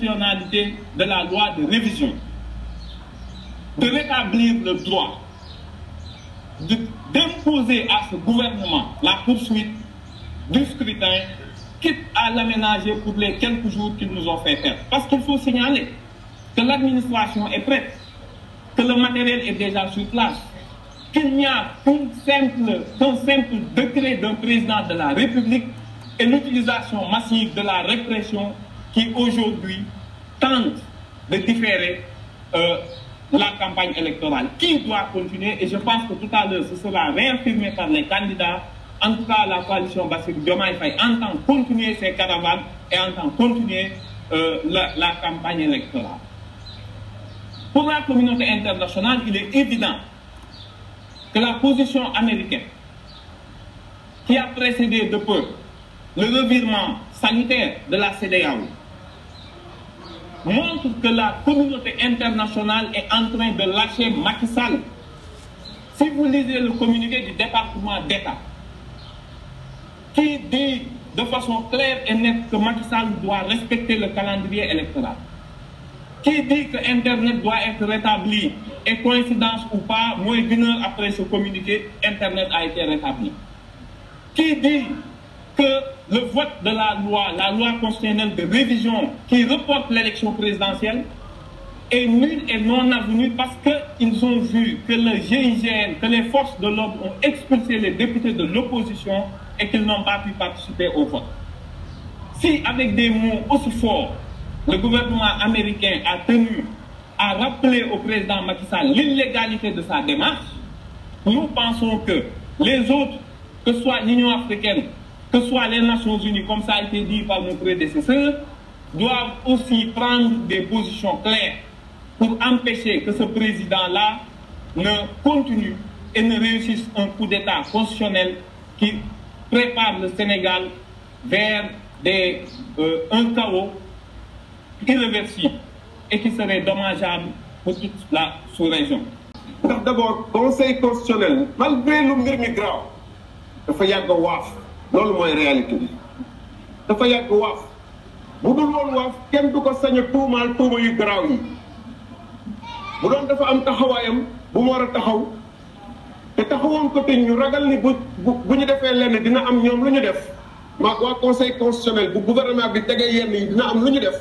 constitutionnalité de la loi de révision, de rétablir le droit, d'imposer à ce gouvernement la poursuite du scrutin, quitte à l'aménager pour les quelques jours qu'ils nous ont fait faire. Parce qu'il faut signaler que l'administration est prête, que le matériel est déjà sur place, qu'il n'y a qu'un simple décret d'un président de la République et l'utilisation massive de la répression qui aujourd'hui tente de différer la campagne électorale. Qui doit continuer? Et je pense que tout à l'heure, ce sera réaffirmé par les candidats. En tout cas, la coalition Bassirou Diomaye Faye entend continuer ses caravanes et entend continuer la campagne électorale. Pour la communauté internationale, il est évident que la position américaine qui a précédé de peu le revirement sanitaire de la CEDEAO montre que la communauté internationale est en train de lâcher Macky Sall. Si vous lisez le communiqué du département d'État, qui dit de façon claire et nette que Macky Sall doit respecter le calendrier électoral, qui dit que Internet doit être rétabli, et coïncidence ou pas, moins d'une heure après ce communiqué, Internet a été rétabli, qui dit que le vote de la loi constitutionnelle de révision qui reporte l'élection présidentielle est nul et non avenu parce qu'ils ont vu que le GIGN, que les forces de l'ordre ont expulsé les députés de l'opposition et qu'ils n'ont pas pu participer au vote. Si avec des mots aussi forts, le gouvernement américain a tenu à rappeler au président Macky Sall l'illégalité de sa démarche, nous pensons que les autres, que ce soit l'Union africaine, que ce soit les Nations Unies, comme ça a été dit par nos prédécesseurs, doivent aussi prendre des positions claires pour empêcher que ce président-là ne continue et ne réussisse un coup d'État constitutionnel qui prépare le Sénégal vers un chaos irréversible et qui serait dommageable pour toute la sous-région. D'abord, Conseil constitutionnel, malgré le mbir mi graaw dafa yàgg waaf loolu mooy réalité bi dafa yàgg waaf bu dul woon waaf kenn du ko sañ a tuumaal tuuma yu garaaw yi bu doon dafa am taxawaayam bu mu war a taxaw te taxawoon ko te ñu ragal ni bu ñu defee lenn dina am ñoom lu ñu def maag waa Conseil constitutionnel bu gouvernement bi tegee yenn yi dina am lu ñu def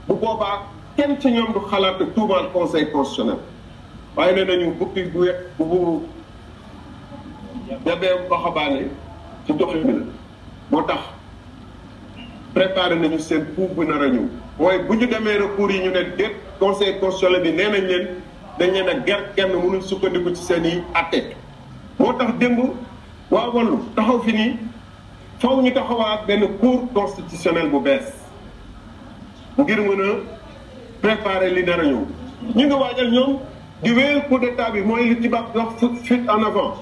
bu boobaa kenn ci ñoom du xalaat tuumaal Conseil constitutionnel waaye nee nañu bukki bu yabee baxabaane ci doxin bi la moo tax préparé nañu seen coup bu nar a ñëw mooy bu ñu demee recours yi ñu ne déet Conseil constitutionnel bi nee nañ leen dañ leen a ger kenn mënul sukkandiku ci seen i atte moo tax démb waa Wallu taxaw fi nii faw ñu taxawaat benn cour constitutionnel bu bees ngir mën a préparer li nar a ñëw ñu ngi waajal ñoom di wéyal coup d'état bi mooy li tubaab di wax fuite en avant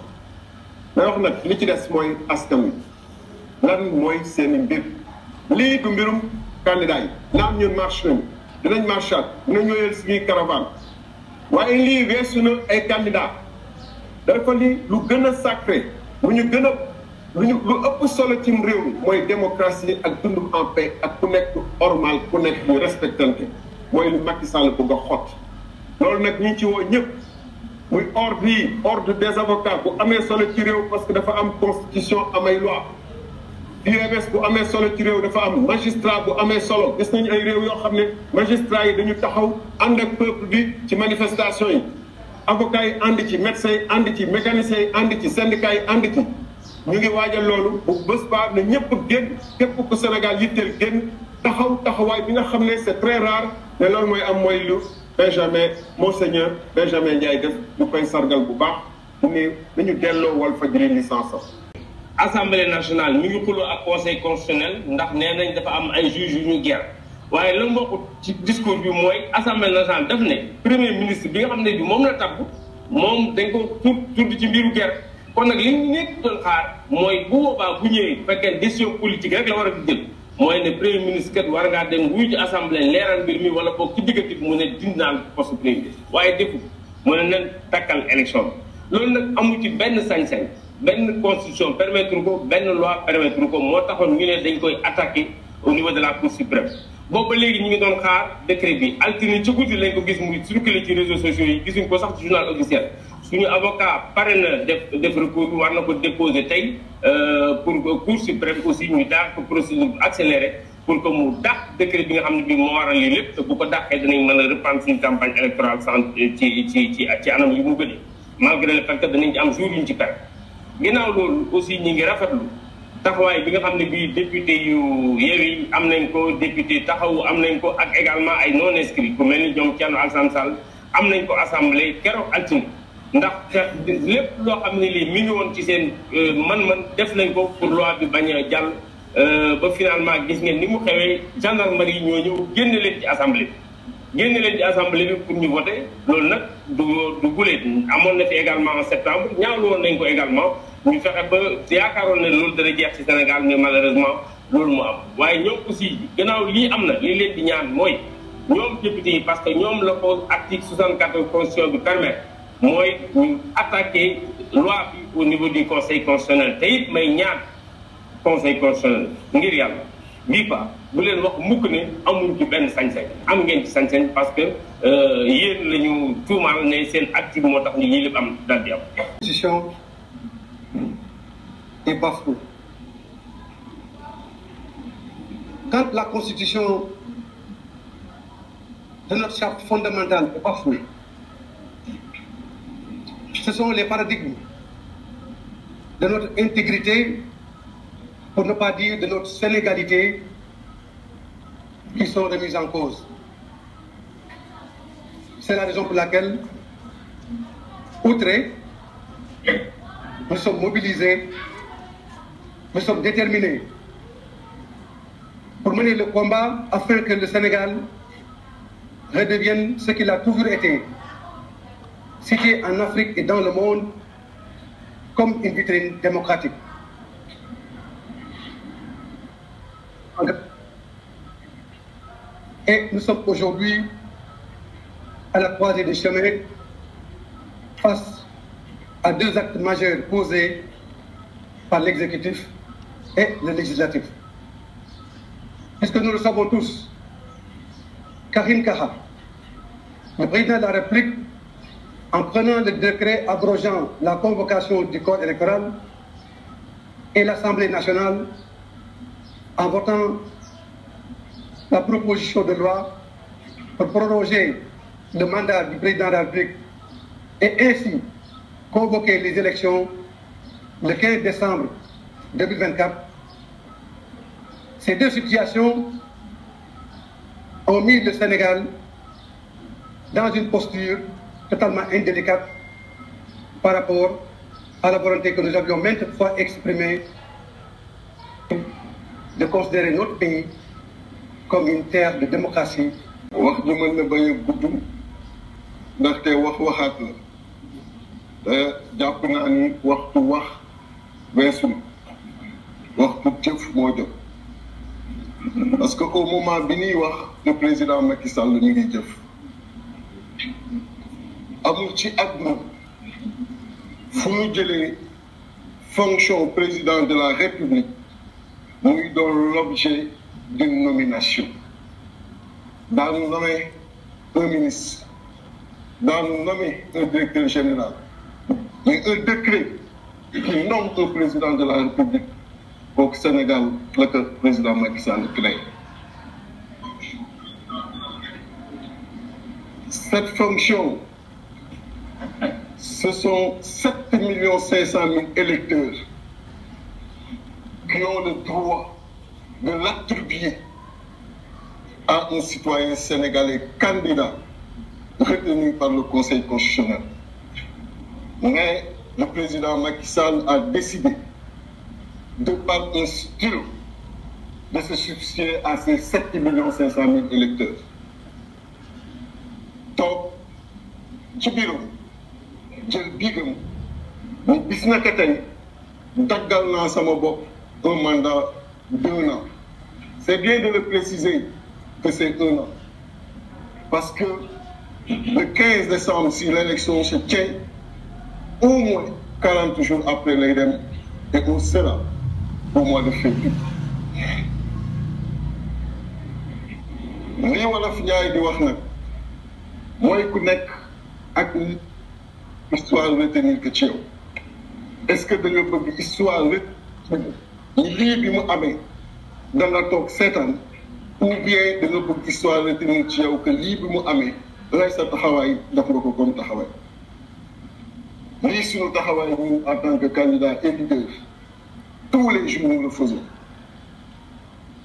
mais wax nag li ci des mooy askan wi lan mooy seen i mbir lii du mbirum candidat yi naam ñun marche nañu dinañ marchaat dinañ wéyal suñuy caravane waaye lii weesu na ay candidat dafa li lu gën a sacré lu ëpp solo ci réew mi mooy démocratie ak dund en paix ak ku nekk normal ku nekk ñu respectante mooy lu Macky Sall bëgg a xott loolu nag ñu ci woo ñëpp muy ordre des avocats bu amee solo ci réew parce que dafa am constitution amay loi UMS bu amee solo ci réew dafa am magistrat bu amee solo gis nañu ay réew yoo xam ne magistrat yi dañu taxaw ànd ak peuple bi ci manifestation yi avocats yi ànd ci médecins yi ànd ci mécaniciens yi ànd ci syndicats yi ànd ci ñu ngi waajal loolu bu bés ba ne ñëpp génn képp ku Sénégal yitteel génn taxawaay bi nga xam ne c'est très rare ne loolu mooy am mooy lu Monseigneur Benjamin Ndiaye def ñu koy sargal bu baax mu ne dañu delloo Walfadjri licence am. Assemblée nationale mi ngi xuloo ak conseil constitutionnel ndax nee nañ dafa am ay juges yu ñu ger waaye la mbokk ci discours bi mooy assemblée nationale daf ne premier ministre bi nga xam ne bi moom la tabb moom dañ ko tudd ci mbiru ger kon nag li ñu nekk doon xaar mooy bu boobaa bu ñëwee bu fekkee décision politique rek la war a di jël mooy ne premier ministre kat war ngaa dem wuyu ci assemblée leeral mbir mi wala boog ci diggante bi mu ne dindi naa poste premier ministre waaye defu mu ne nen takkal élection bi loolu nag amu ci benn sañ-sañ benn constitution permettre ko benn loi permettre ko moo taxoon ñu ne dañ koy attaquer au niveau de la Cour suprême boobu ba léegi ñu ngi doon xaar décret bi altine ci guddi lañ ko gis muy circulé ci réseaux sociaux yi gisuñ ko sax ci journal officiel suñu avocat pare na def recours bi war na ko déposer tey pour Cour suprême aussi ñu daal ko procédure accélérée pour que mu dàq décret bi nga xam ne bii moo waral lii lépp te bu ko dàqee danañ mën a reprendre suñu campagne électorale sans ci anam yu mu gënee malgré le fait que danañ ci am jour yuñ ci perte. ginnaaw loolu aussi ñi ngi rafetlu taxawaay bi nga xam ne bii député yu Yewwi am nañ ko député Taxawu am nañ ko ak également ay non inscrits ku mel ni ñoom Thierno Alassane Sall am nañ ko assemblée keroog altine ndax lépp loo xam ne lii mi ngi woon ci seen man-man def nañ ko pour loi bi bañ a jàll ba finalement gis ngeen ni mu xewee gendarmerie ñoo ñëw génne leen ci assemblée bi pour ñu voter loolu nag du guleet amoon na fi également en septembre ñaawlu woon nañ ko également ñu fexe ba yaakaaroon ne loolu dana jeex ci Sénégal mais malheureusement loolu mu am waaye ñoom aussi gannaaw lii am na li leen di ñaan mooy ñoom député yi parce que ñoom la ko article 64 constitution bi permettre mooy ñu attaquer loi bi au niveau du conseil constitutionnel te it may ñaan conseil constitutionnel ngir yàlla bii pas bu leen wax mukk ne amuñ ci benn sañ-sañ am ngeen ci sañ-sañ parce que yéen la ñu tuumaal ne seen active moo tax ñu ñii lépp am daal di am. Constitution est bafouée. Quand la constitution de notre charte fondamentale est bafouée, ce sont les paradigmes de notre intégrité, pour ne pas dire de notre sénégalité, qui sont remises en cause. C'est la raison pour laquelle, outrés, nous sommes mobilisés, nous sommes déterminés pour mener le combat afin que le Sénégal redevienne ce qu'il a toujours été, situé en Afrique et dans le monde comme une vitrine démocratique. Et nous sommes aujourd'hui à la croisée des chemins face à deux actes majeurs posés par l'exécutif et le législatif. Puisque nous le savons tous, Karim Kaha, le président de la République, en prenant le décret abrogeant la convocation du code électoral, et l'Assemblée nationale, en votant la proposition de loi pour proroger le mandat du président de la République et ainsi convoquer les élections le 15 décembre 2024. Ces deux situations ont mis le Sénégal dans une posture totalement indélicate par rapport à la volonté que nous avions maintes fois exprimée de considérer notre pays comme une terre de démocratie. wax ji mën na bañ a gudd ndaxte waxaat la te jàpp naa ni waxtu wax weesu waxtu jëf moo jot parce que au moment bi ñuy wax le président Macky Sall mi ngi jëf amul ci àdduna fu ñu jëlee fonction président de la République muy doon l'objet d'une nomination. Nous nommer un ministre, nous nommer un directeur général, mais un décret qui nomme un président de la République au Sénégal, le président Macky Sall crée. Cette fonction, ce sont 7 500 000 électeurs qui ont le droit de l'attribuer à un citoyen sénégalais candidat retenu par le Conseil constitutionnel. Mais le président Macky Sall a décidé, de par un style, de se substituer à ces 7 500 000 électeurs. Donc, ci biiram jël biigam ni bis naka tey daggal naa sama bopp un mandat d'1 an. C'est bien de le préciser que c'est 1 an. Parce que le 15 décembre, si l'élection se tient, au moins 40 jours après l'IDEM, et on sera au mois de février. lii Wolof Njaay di wax nag mooy ku nekk ak histoire retenir que ci yow est-ce que da nga bëgg histoire retenir lii bi mu amee da nga toog seetaan ou bien da nga bëgg histoire retenir ci yow que lii bi mu amee lay sa taxawaay def nga ko comme taxawaay lii suñu taxawaay ñun en tant que candidat et leader tous les jours nous le faisons.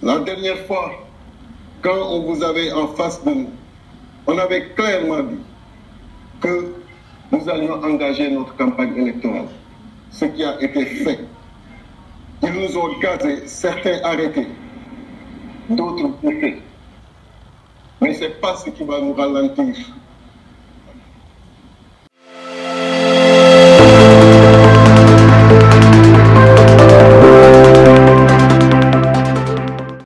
La dernière fois quand on vous avait en face de nous on avait clairement dit que nous allions engager notre campagne électorale, ce qui a été fait. Ils nous ont gazés, certains arrêtés, d'autres blessés. Mais ce n'est pas ce qui va nous ralentir